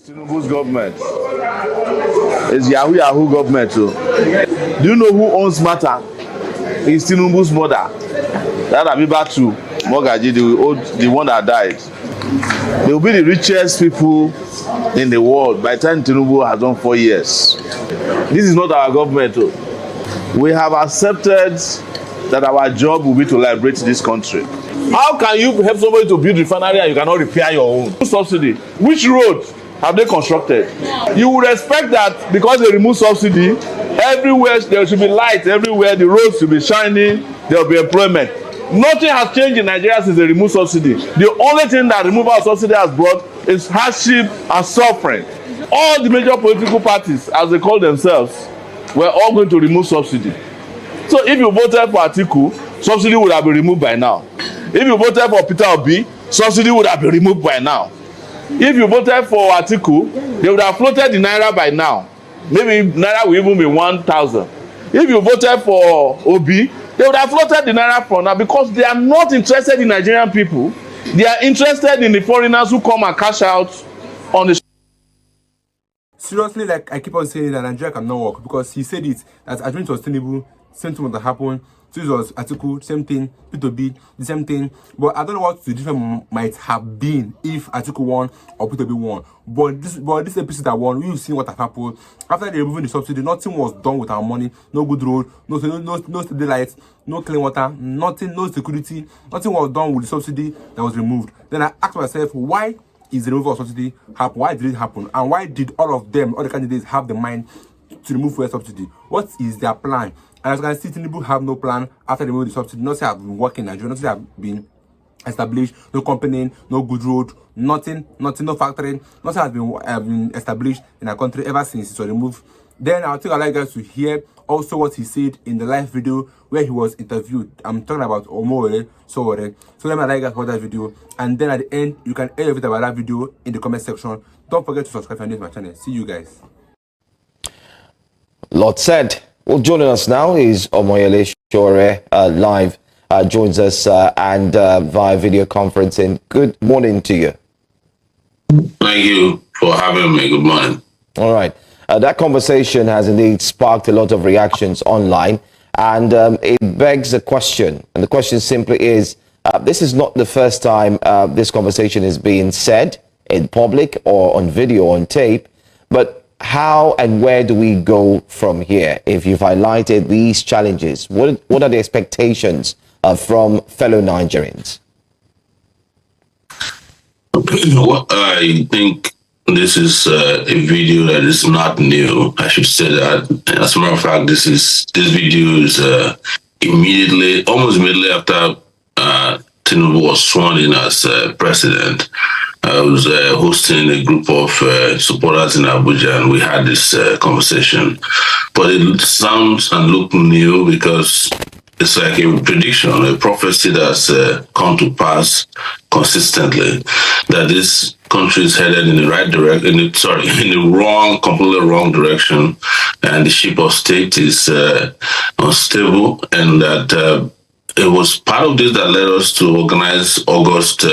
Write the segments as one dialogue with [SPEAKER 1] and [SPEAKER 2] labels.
[SPEAKER 1] Tinubu's government is Yahoo government. So, do you know who owns Mata? It's Tinubu's mother. That Abiba too, Mogaji, the one that died. They will be the richest people in the world by the time Tinubu has done 4 years. This is not our government. We have accepted that our job will be to liberate this country. How can you help somebody to build refinery and you cannot repair your own? Subsidy. Which road have they constructed? You would expect that because they remove subsidy, everywhere there should be light, everywhere the roads should be shining, there will be employment. Nothing has changed in Nigeria since they removed subsidy. The only thing that removal of subsidy has brought is hardship and suffering. All the major political parties, as they call themselves, were all going to remove subsidy. So if you voted for Atiku, subsidy would have been removed by now. If you voted for Peter Obi, subsidy would have been removed by now. If you voted for Atiku, they would have floated the naira by now. Maybe naira will even be 1,000. If you voted for Obi, they would have floated the naira for now because they are not interested in Nigerian people. They are interested in the foreigners who come and cash out on the.
[SPEAKER 2] Seriously, like I keep on saying that Nigeria cannot work because he said it that Adjoint was sustainable, same thing would happen. So it was Atiku, same thing, P2B, the same thing. But I don't know what the difference might have been if Atiku won or P2B won. But this episode that won, we've seen what happened. After they removing the subsidy, nothing was done with our money. No good road, no steady lights, no clean water, nothing, no security. Nothing was done with the subsidy that was removed. Then I asked myself, why is the removal of subsidy happen? Why did it happen? And why did all of them, all the candidates, have the mind to remove fuel subsidy? What is their plan? And as you can see, Tinubu have no plan after they remove the subsidy. Nothing have been working in Nigeria. Nothing have been established. No company, no good road, nothing, no factory. Nothing has been established in our country ever since it was removed. Then I think I'd like you guys to hear also what he said in the live video where he was interviewed. I'm talking about Sowore. So let me allow you guys to watch that video. And then at the end, you can hear everything about that video in the comment section. Don't forget to subscribe if you're new to my channel. See you guys.
[SPEAKER 3] Lot said. Well, joining us now is Sowore live, joins us and via video conferencing. Good morning to you.
[SPEAKER 4] Thank you for having me. Good morning.
[SPEAKER 3] All right. That conversation has indeed sparked a lot of reactions online, and it begs a question. And the question simply is, this is not the first time this conversation is being said in public or on video, on tape, but how and where do we go from here? If you've highlighted these challenges, what are the expectations from fellow Nigerians?
[SPEAKER 4] Well, I think this is a video that is not new. I should say that. As a matter of fact, this video is almost immediately after Tinubu was sworn in as president. I was hosting a group of supporters in Abuja, and we had this conversation. But it sounds and looks new because it's like a prediction, a prophecy that's come to pass consistently, that this country is headed in the right direction, in the completely wrong direction, and the ship of state is unstable, and that it was part of this that led us to organize August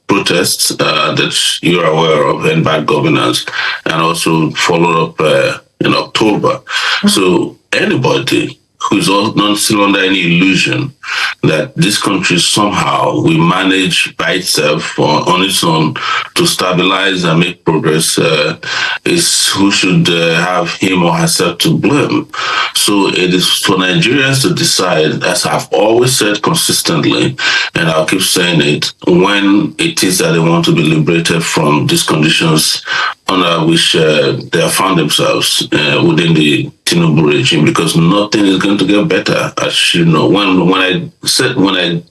[SPEAKER 4] protests that you're aware of, and bad governance, and also followed up in October. So anybody who's not still under any illusion that this country somehow will manage by itself or on its own to stabilize and make progress is who should have him or herself to blame. So it is for Nigerians to decide, as I've always said consistently, and I'll keep saying it, when it is that they want to be liberated from these conditions under which they have found themselves within the Tinubu regime, because nothing is going to get better. As you know, when I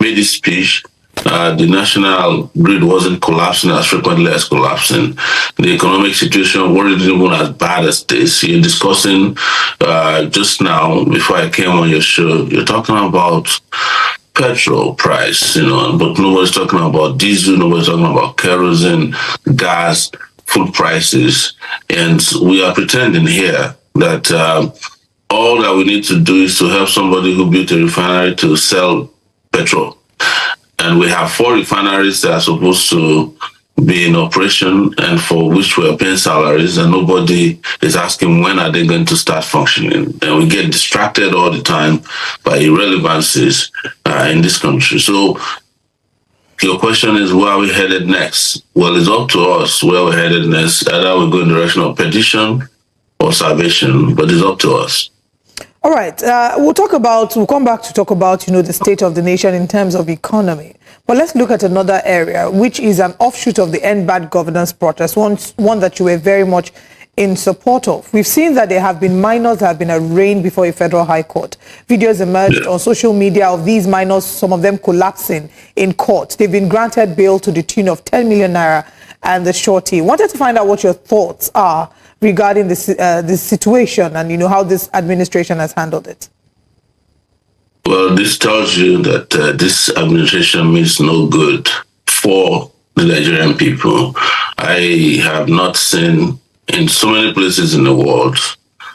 [SPEAKER 4] made this speech, the national grid wasn't collapsing as frequently as collapsing. The economic situation wasn't even as bad as this. You're discussing just now, before I came on your show, you're talking about petrol price, but nobody's talking about diesel, nobody's talking about kerosene, gas, food prices. And we are pretending here that all that we need to do is to help somebody who built a refinery to sell petrol. And we have 4 refineries that are supposed to be in operation and for which we are paying salaries, and nobody is asking when are they going to start functioning. And we get distracted all the time by irrelevancies in this country. So your question is, where are we headed next? Well, it's up to us where we're headed next. Either we go in the direction of perdition or salvation, but it's up to us.
[SPEAKER 5] All right, we'll come back to talk about, the state of the nation in terms of economy. But let's look at another area, which is an offshoot of the End Bad Governance protest, one that you were very much in support of. We've seen that there have been minors that have been arraigned before a federal high court. Videos emerged on social media of these minors, some of them collapsing in court. They've been granted bail to the tune of 10 million naira and the shorty. Wanted to find out what your thoughts are regarding this situation and, how this administration has handled it.
[SPEAKER 4] Well, this tells you that this administration means no good for the Nigerian people. I have not seen in so many places in the world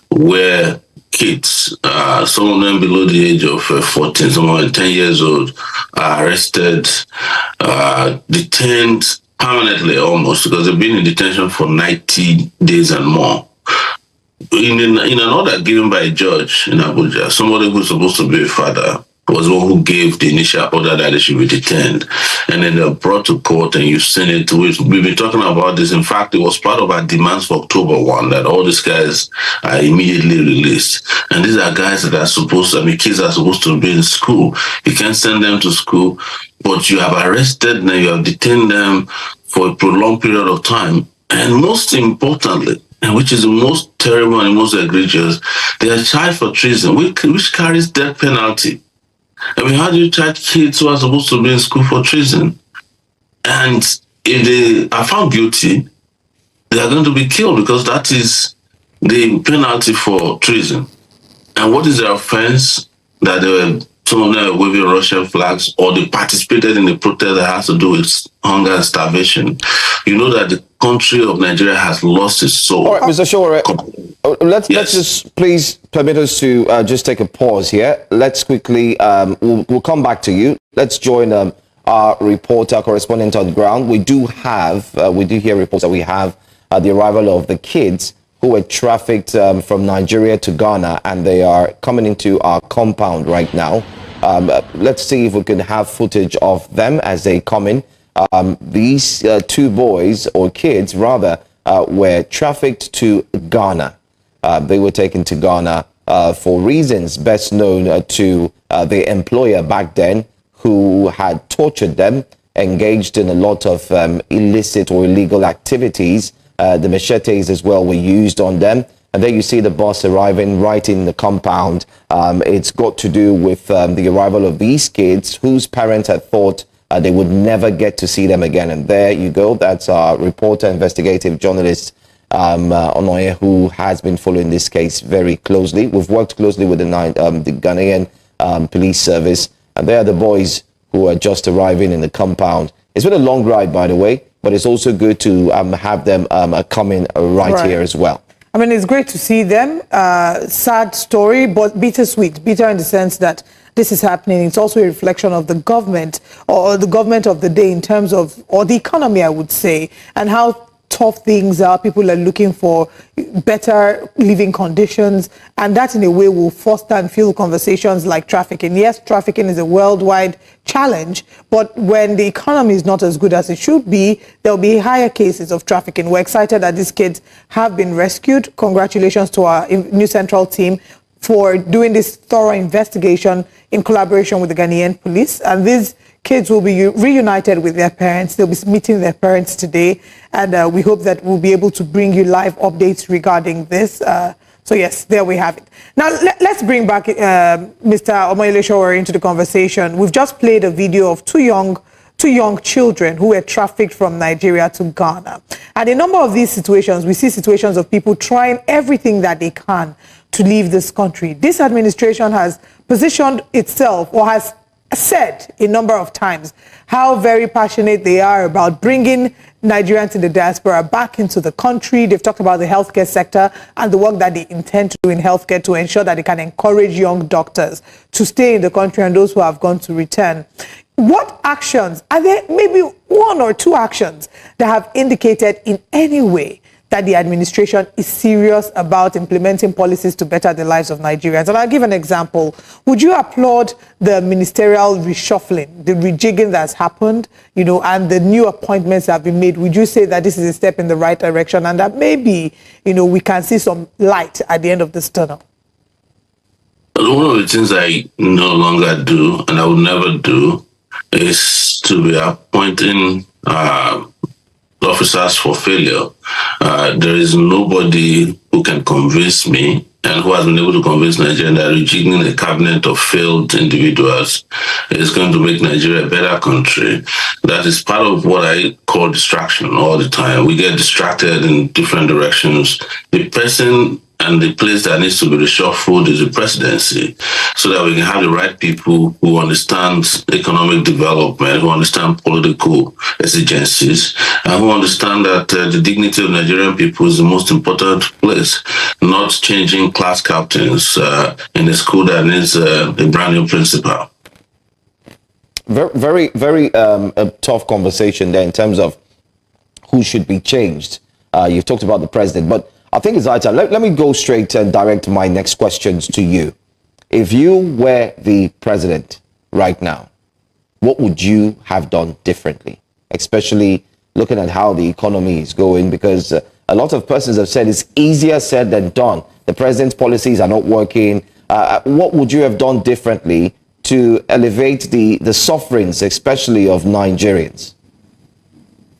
[SPEAKER 4] where kids, some of them below the age of 14, some of them 10 years old, are arrested, detained permanently almost, because they've been in detention for 90 days and more. In an order given by a judge in Abuja, somebody who's supposed to be a father was the one who gave the initial order that they should be detained. And then they're brought to court, and you've seen it. We've been talking about this. In fact, it was part of our demands for October 1 that all these guys are immediately released. And these are guys that are kids are supposed to be in school. You can't send them to school, but you have arrested them, you have detained them for a prolonged period of time. And most importantly, and which is the most terrible and most egregious, they are charged for treason, which carries death penalty. I mean, how do you charge kids who are supposed to be in school for treason? And if they are found guilty, they are going to be killed, because that is the penalty for treason. And what is the offense? That some of them are waving Russian flags, or they participated in the protest that has to do with hunger and starvation. You know that the country of Nigeria has lost its soul.
[SPEAKER 3] All right, Mr. Sowore, let's just please permit us to just take a pause here. Let's quickly, we'll come back to you. Let's join our reporter, correspondent on the ground. We do hear reports that we have the arrival of the kids who were trafficked from Nigeria to Ghana, and they are coming into our compound right now. Let's see if we can have footage of them as they come in. These two boys, or kids rather, were trafficked to Ghana. They were taken to Ghana for reasons best known to their employer back then, who had tortured them, engaged in a lot of illicit or illegal activities. The machetes as well were used on them. And then you see the bus arriving right in the compound. It's got to do with the arrival of these kids whose parents had thought they would never get to see them again. And there you go. That's our reporter, investigative journalist, Onoye, who has been following this case very closely. We've worked closely with the Ghanaian police service. And they are the boys who are just arriving in the compound. It's been a long ride, by the way, but it's also good to have them come in right here as well.
[SPEAKER 5] I mean, it's great to see them. Sad story, but bittersweet. Bitter in the sense that this is happening. It's also a reflection of the government, or the government of the day in terms of, or the economy, I would say, and how tough things are. People are looking for better living conditions, and that in a way will foster and fuel conversations like trafficking. Yes, trafficking is a worldwide challenge, but when the economy is not as good as it should be, there will be higher cases of trafficking. We're excited that these kids have been rescued. Congratulations to our new central team for doing this thorough investigation in collaboration with the Ghanaian police. And these kids will be reunited with their parents. They'll be meeting their parents today. And we hope that we'll be able to bring you live updates regarding this. So yes, there we have it. Now, let's bring back Mr. Omoyele Sowore into the conversation. We've just played a video of two young children who were trafficked from Nigeria to Ghana. And a number of these situations, we see situations of people trying everything that they can to leave this country. This administration has positioned itself, or has said a number of times, how very passionate they are about bringing Nigerians in the diaspora back into the country. They've talked about the healthcare sector and the work that they intend to do in healthcare to ensure that they can encourage young doctors to stay in the country and those who have gone to return. what actions, are there maybe one or two actions that have indicated in any way that the administration is serious about implementing policies to better the lives of Nigerians? And I'll give an example. Would you applaud the ministerial reshuffling, the rejigging that's happened, and the new appointments that have been made? Would you say that this is a step in the right direction and that maybe, we can see some light at the end of this tunnel?
[SPEAKER 4] One of the things I no longer do, and I will never do, is to be appointing officers for failure. There is nobody who can convince me and who has been able to convince Nigeria that rejigging a cabinet of failed individuals is going to make Nigeria a better country. That is part of what I call distraction all the time. We get distracted in different directions. The person and the place that needs to be reshuffled is the presidency, so that we can have the right people who understand economic development, who understand political exigencies, and who understand that the dignity of Nigerian people is the most important place, not changing class captains in a school that needs a brand new principal.
[SPEAKER 3] Very a tough conversation there in terms of who should be changed. You've talked about the president, but I think it's high time. Let me go straight and direct my next questions to you. If you were the president right now, what would you have done differently? Especially looking at how the economy is going, because a lot of persons have said it's easier said than done. The president's policies are not working. What would you have done differently to elevate the sufferings, especially of Nigerians?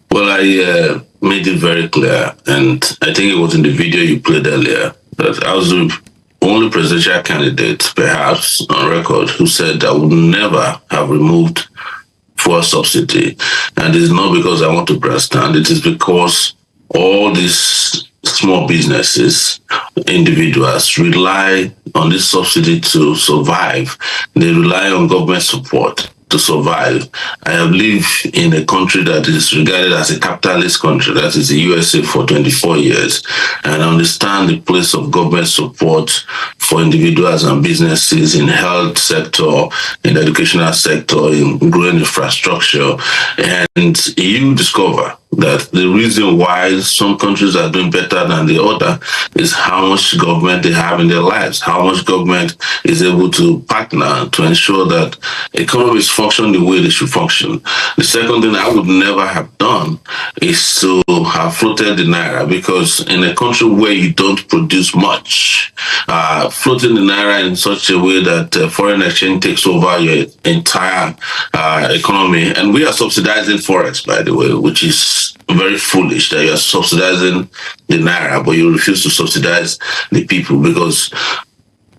[SPEAKER 4] Well, I made it very clear, and I think it was in the video you played earlier, that I was the only presidential candidate, perhaps, on record, who said I would never have removed fuel subsidy. And it's not because I want to press stand, it is because all these small businesses, individuals, rely on this subsidy to survive. They rely on government support to survive. I have lived in a country that is regarded as a capitalist country, that is the USA, for 24 years, and I understand the place of government support for individuals and businesses in health sector, in the educational sector, in growing infrastructure. And you discover that the reason why some countries are doing better than the other is how much government they have in their lives, how much government is able to partner to ensure that economies function the way they should function. The second thing I would never have done is to have floated the naira, because in a country where you don't produce much, floating the naira in such a way that foreign exchange takes over your entire economy, and we are subsidizing forex, by the way, which is very foolish that you are subsidizing the naira, but you refuse to subsidize the people, because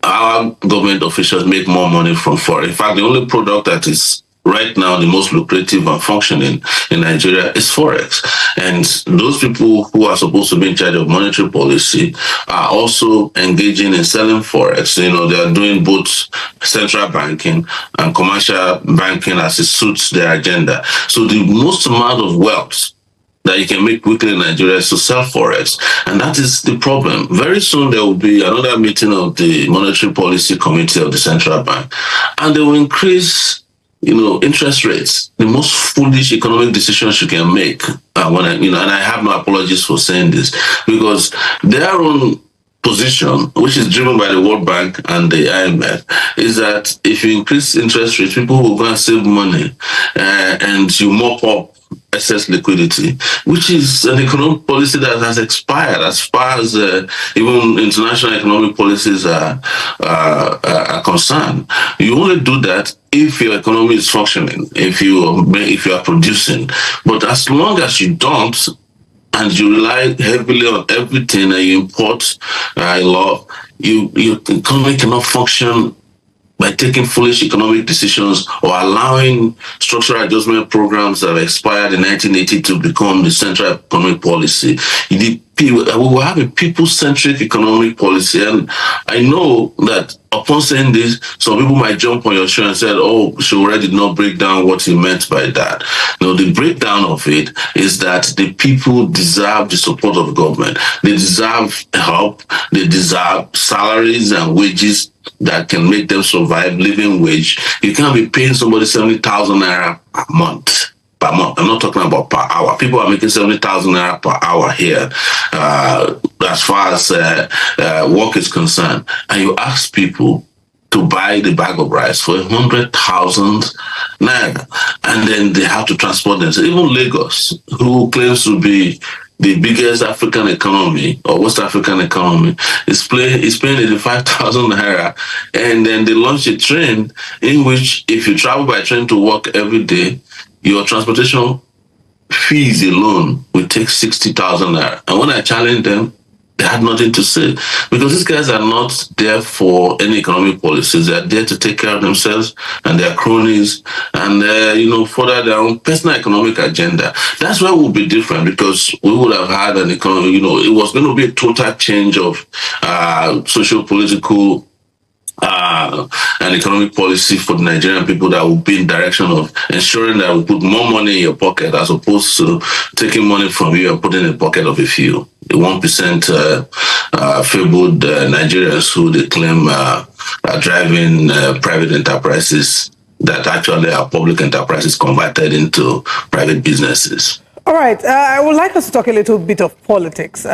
[SPEAKER 4] our government officials make more money from forex. In fact, the only product that is right now the most lucrative and functioning in Nigeria is forex. And those people who are supposed to be in charge of monetary policy are also engaging in selling forex. They are doing both central banking and commercial banking as it suits their agenda. So the most amount of wealth that you can make quickly in Nigeria is to sell forex. And that is the problem. Very soon there will be another meeting of the Monetary Policy Committee of the Central Bank, and they will increase interest rates, the most foolish economic decisions you can make. And I have no apologies for saying this, because their own position, which is driven by the World Bank and the IMF, is that if you increase interest rates, people will go and save money, and you mop up excess liquidity, which is an economic policy that has expired as far as even international economic policies are concerned. You only do that if your economy is functioning, if you are producing. But as long as you don't, and you rely heavily on everything, and you import a lot, your economy cannot function by taking foolish economic decisions or allowing structural adjustment programs that have expired in 1980 to become the central economic policy. You need we will have a people-centric economic policy. And I know that upon saying this, some people might jump on your show and say, oh, Sowore did not break down what he meant by that. No, the breakdown of it is that the people deserve the support of government. They deserve help. They deserve salaries and wages that can make them survive, living wage. You can't be paying somebody 70,000 naira a month. Per month. I'm not talking about per hour. People are making 70,000 naira per hour here, as far as work is concerned. And you ask people to buy the bag of rice for 100,000 naira, and then they have to transport them. So even Lagos, who claims to be the biggest African economy or West African economy, is paying 85,000 naira, and then they launch a train in which, if you travel by train to work every day, your transportation fees alone will take 60,000 naira. And when I challenged them, they had nothing to say, because these guys are not there for any economic policies. They are there to take care of themselves and their cronies and further their own personal economic agenda. That's where we'll be different, because we would have had an economy, it was going to be a total change of social, political, and economic policy for the Nigerian people that will be in direction of ensuring that we put more money in your pocket, as opposed to taking money from you and putting in the pocket of a few. The 1% fabled Nigerians who they claim are driving private enterprises that actually are public enterprises converted into private businesses.
[SPEAKER 5] All right. I would like us to talk a little bit of politics.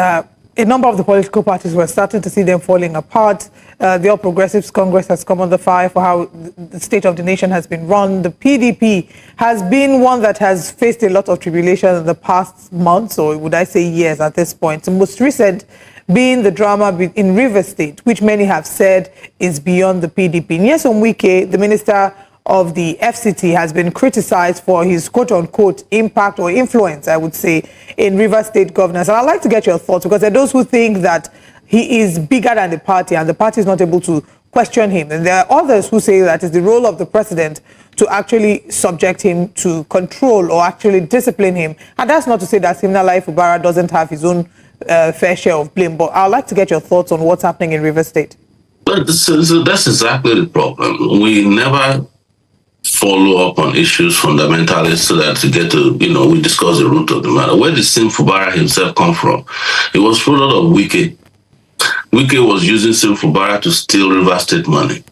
[SPEAKER 5] A number of the political parties, we're starting to see them falling apart. The All Progressives Congress has come under fire for how the state of the nation has been run. The PDP has been one that has faced a lot of tribulation in the past months, or would I say years at this point. The most recent being the drama in Rivers State, which many have said is beyond the PDP. Nyesom Wike, the Minister of the FCT, has been criticized for his quote-unquote impact or influence, I would say, in Rivers State governance. And I'd like to get your thoughts, because there are those who think that he is bigger than the party and the party is not able to question him. And there are others who say that it's the role of the president to actually subject him to control or actually discipline him. And that's not to say that Siminalayi Fubara doesn't have his own fair share of blame, but I'd like to get your thoughts on what's happening in Rivers State.
[SPEAKER 4] But so that's exactly the problem. We never follow up on issues fundamentally so that to get to, we discuss the root of the matter. Where did Sim Fubara himself come from? It was product of Wike. Wike was using Sim Fubara to steal Rivers State money.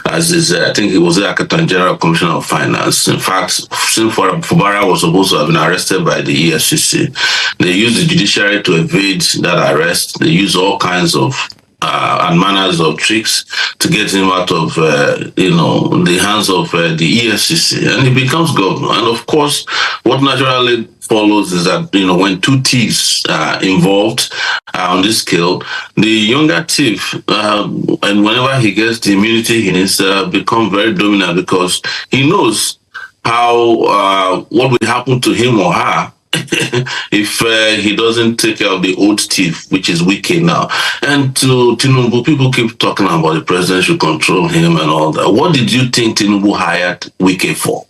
[SPEAKER 4] As is, I think it was the Accountant General Commissioner of Finance. In fact, Sim Fubara was supposed to have been arrested by the EFCC. They used the judiciary to evade that arrest. They used all kinds of and manners of tricks to get him out of, the hands of the EFCC, and he becomes governor. And of course, what naturally follows is that, when two thieves are involved on this scale, the younger thief, and whenever he gets the immunity, he needs to become very dominant, because he knows how, what will happen to him or her if he doesn't take care of the old thief, which is Wike now. And to Tinubu, people keep talking about the president should control him and all that. What did you think Tinubu hired Wike for?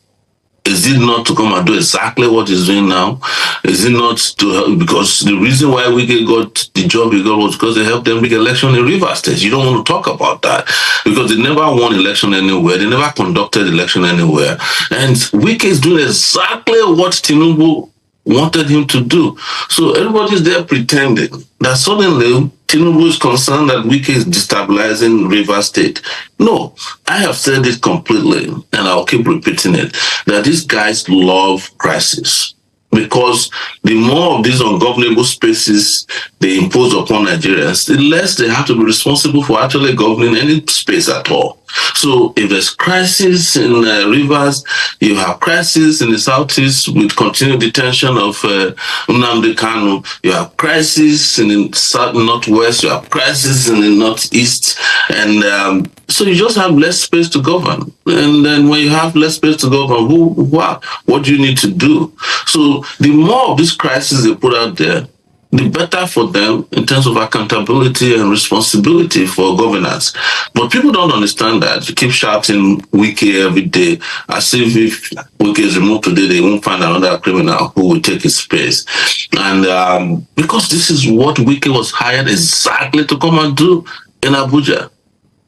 [SPEAKER 4] Is it not to come and do exactly what he's doing now? Is it not to help? Because the reason why Wike got the job he got was because they helped them make election in Rivers State. You don't want to talk about that, because they never won election anywhere. They never conducted election anywhere. And Wike is doing exactly what Tinubu wanted him to do. So everybody's there pretending that suddenly Tinubu is concerned that Wike is destabilizing Rivers State. No, I have said it completely, and I'll keep repeating it, that these guys love crisis. Because the more of these ungovernable spaces they impose upon Nigerians, the less they have to be responsible for actually governing any space at all. So if there's crisis in Rivers, you have crisis in the southeast with continued detention of Nnamdi Kanu, you have crisis in the south northwest, you have crisis in the northeast, and so you just have less space to govern. And then when you have less space to govern, what do you need to do? So the more of this crisis they put out there, the better for them in terms of accountability and responsibility for governance. But people don't understand that. You keep shouting Wiki every day, as if Wiki is removed today, they won't find another criminal who will take his place. And because this is what Wiki was hired exactly to come and do in Abuja,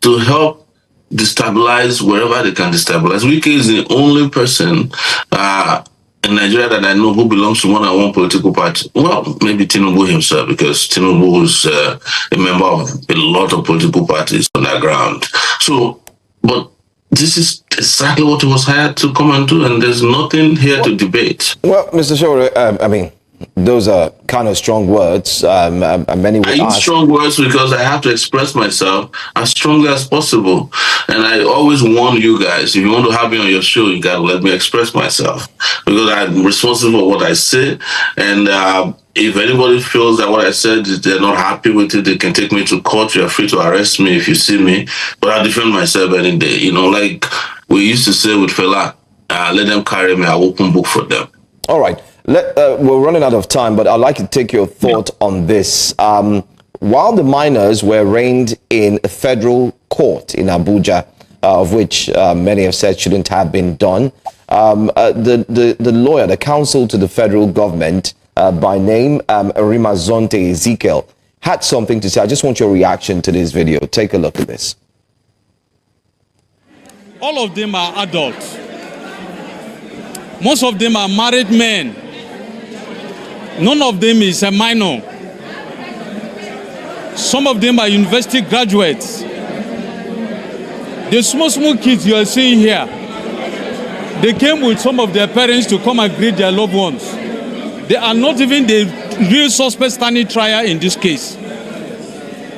[SPEAKER 4] to help destabilize wherever they can destabilize. Wiki is the only person in Nigeria that I know who belongs to more than one political party. Well, maybe Tinubu himself, because Tinubu is a member of a lot of political parties on the ground. So, but this is exactly what he was hired to come and do, and there's nothing here to debate.
[SPEAKER 3] Well, Mr. Sowore, I mean, those are kind of strong words. Many would
[SPEAKER 4] I use strong words because I have to express myself as strongly as possible. And I always warn you guys, if you want to have me on your show, you got to let me express myself, because I'm responsible for what I say. And if anybody feels that what I said, they're not happy with it, they can take me to court. You're free to arrest me if you see me. But I defend myself any day. You know, like we used to say with Fela, let them carry me, I'll open book for them.
[SPEAKER 3] All right. We're running out of time, but I'd like to take your thought on this. While the minors were arraigned in a federal court in Abuja, of which many have said shouldn't have been done, the lawyer, the counsel to the federal government, by name Arimazonte Ezekiel, had something to say. I just want your reaction to this video. Take a look at this.
[SPEAKER 6] All of them are adults. Most of them are married men. None of them is a minor. Some of them are university graduates. The small kids you are seeing here, they came with some of their parents to come and greet their loved ones. They are not even the real suspect standing trial in this case.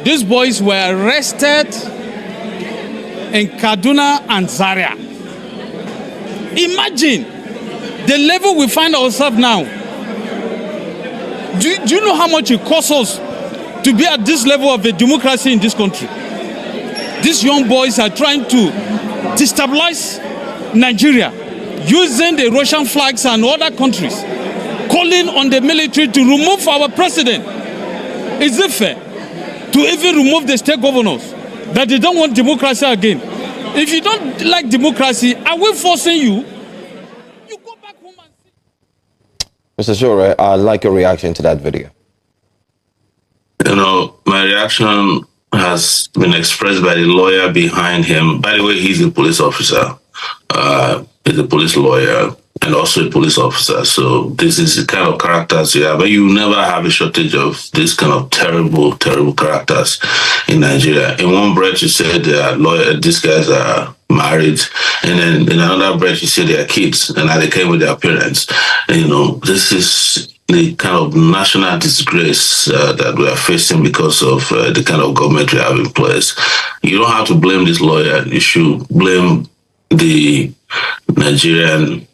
[SPEAKER 6] These boys were arrested in Kaduna and Zaria. Imagine the level we find ourselves now. Do you know how much it costs us to be at this level of a democracy in this country? These young boys are trying to destabilize Nigeria using the Russian flags and other countries, calling on the military to remove our president. Is it fair to even remove the state governors that they don't want democracy again? If you don't like democracy, are we forcing you?
[SPEAKER 3] Mr. Sowore, I'd like a reaction to that video.
[SPEAKER 4] You know, my reaction has been expressed by the lawyer behind him. By the way, he's a police officer. He's a police lawyer and also a police officer. So this is the kind of characters you have. But you never have a shortage of this kind of terrible, terrible characters in Nigeria. In one breath, you said these guys are married, and then in another breath you say they are kids, and now they came with their parents. And, you know, this is the kind of national disgrace that we are facing because of the kind of government we have in place. You don't have to blame this lawyer. You should blame the Nigerian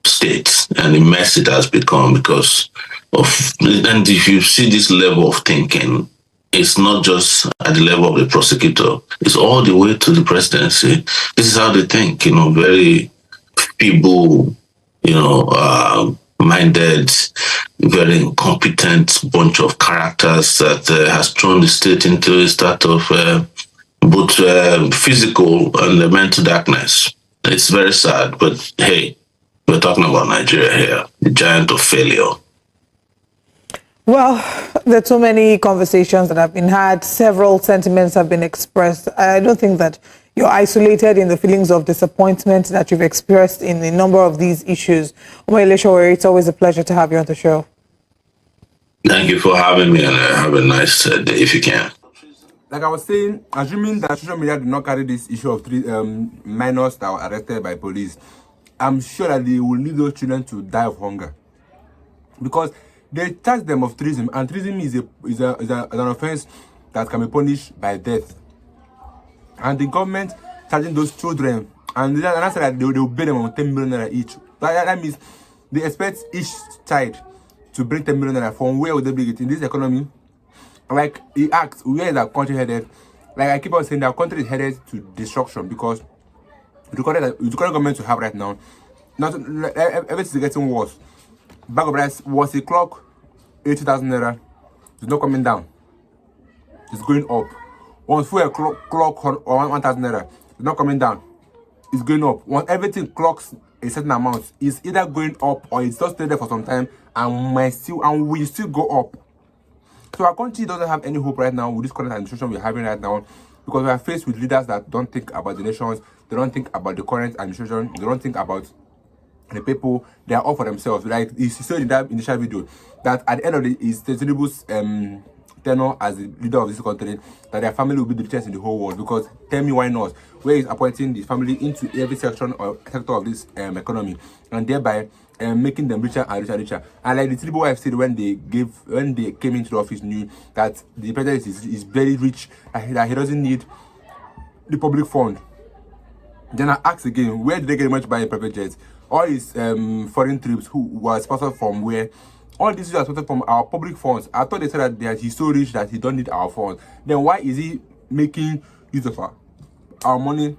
[SPEAKER 4] state and the mess it has become because of. And if you see this level of thinking, it's not just at the level of the prosecutor. It's all the way to the presidency. This is how they think, you know, very feeble, you know, minded, very incompetent bunch of characters that has thrown the state into a state of both physical and mental darkness. It's very sad, but hey, we're talking about Nigeria here, the giant of failure.
[SPEAKER 5] Well, there are so many conversations that have been had. Several sentiments have been expressed. I don't think that you're isolated in the feelings of disappointment that you've expressed in a number of these issues. Sowore, it's always a pleasure to have you on the show.
[SPEAKER 4] Thank you for having me, and have a nice day if you can.
[SPEAKER 2] Like I was saying, assuming that social media did not carry this issue of 3 minors that were arrested by police, I'm sure that they will leave those children to die of hunger. Because they charge them of treason, and treason is an offense that can be punished by death. And the government charging those children, and that's that they will pay them on 10 million naira each. That means they expect each child to bring 10 million naira. From where would they bring it in this economy? Like he asked, where is our country headed? Like I keep on saying, our country is headed to destruction because the current government we have right now, everything is getting worse. Bag of rice was a clock 80,000 naira. It's not coming down. It's going up. Once fuel clock on 1,000 naira, it's not coming down. It's going up. Once everything clocks a certain amount, it's either going up or it's just stay there for some time and will still go up. So our country doesn't have any hope right now with this current administration we're having right now, because we are faced with leaders that don't think about the nations, they don't think about the current administration, they don't think about the people. They are all for themselves. Like you said in that initial video, that at the end of the is Tinubu's tenure as the leader of this country, that their family will be the richest in the whole world. Because tell me why not? Where is appointing the family into every section or sector of this economy, and thereby making them richer and richer and richer. And like the Tinubu wife said when they came into the office, knew that the president is very rich, that he doesn't need the public fund. Then I asked again, where did they get much by private jets? All his foreign trips who were sponsored from where? All these are sponsored from our public funds. I thought they said that he's so rich that he don't need our funds. Then why is he making use of our money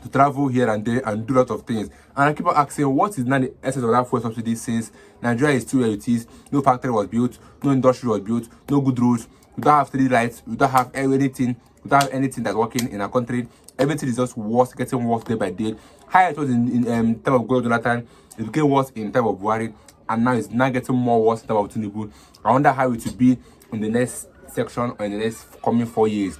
[SPEAKER 2] to travel here and there and do a lot of things? And I keep on asking, what is now the essence of that fuel subsidy, since Nigeria is still where it is? No factory was built, no industry was built, no good roads, we don't have street lights, we don't have anything, that's working in our country. Everything is just worse, getting worse day by day. How it was in time of Gold Jonathan, it became worse in time of Buhari, and now it's now getting more worse in time of Tinubu. I wonder how it will be in the next section or in the next coming 4 years.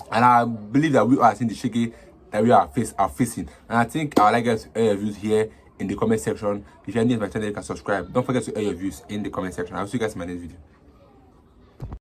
[SPEAKER 2] And I believe that we are seeing the shaky that we are facing. And I think I would like to air your views here in the comment section. If you're new to my channel, you can subscribe. Don't forget to air your views in the comment section. I'll see you guys in my next video.